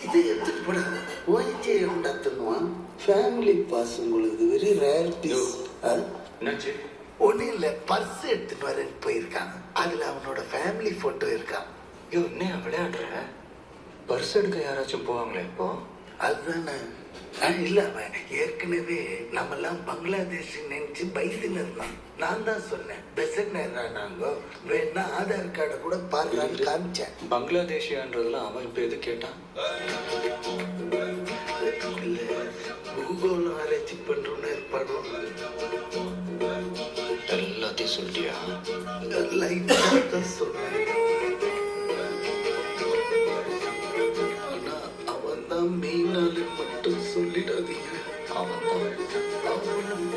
இதை எடுத்துட்டு போட ஓய்ச்சி உண்டாத்துணுவான். ஃபேமிலி பாஸ் உங்களுக்கு வெரி ரேர் பீஸ். என்னாச்சு? ஒன்றும் இல்லை, பர்ஸ் எடுத்துட்டு வரேன்னு போயிருக்கான். அதில் அவனோட ஃபேமிலி ஃபோட்டோ இருக்கான். ஐயோ, என்ன விளையாடுற? பர்ஸ் எடுக்க யாராச்சும் போவாங்களே இப்போ? அதுதானே. இல்லை, அவன் ஏற்கனவே நம்மெல்லாம் பங்களாதேஷ் நினைச்சு பயந்துன்னு இருந்தான். நான் தான் சொன்னேன் பெசட் நேரானாங்க, வேணா ஆதார் கார்டை கூட பாருங்கன்னு காமிச்சேன். பங்களாதேஷியான்றதுலாம் அவன் இப்போ எது கேட்டான்? பூகோளம் ஆராய்ச்சி பண்றோன்னு ஏற்பாடு எல்லாத்தையும் சொல்லிட்டியா? லைட்டாக சொன்னேன். ஆனா அவன் தான் மெயினாலு மட்டும் சொல்லிடாதீங்க. அவன் தான். அவனும்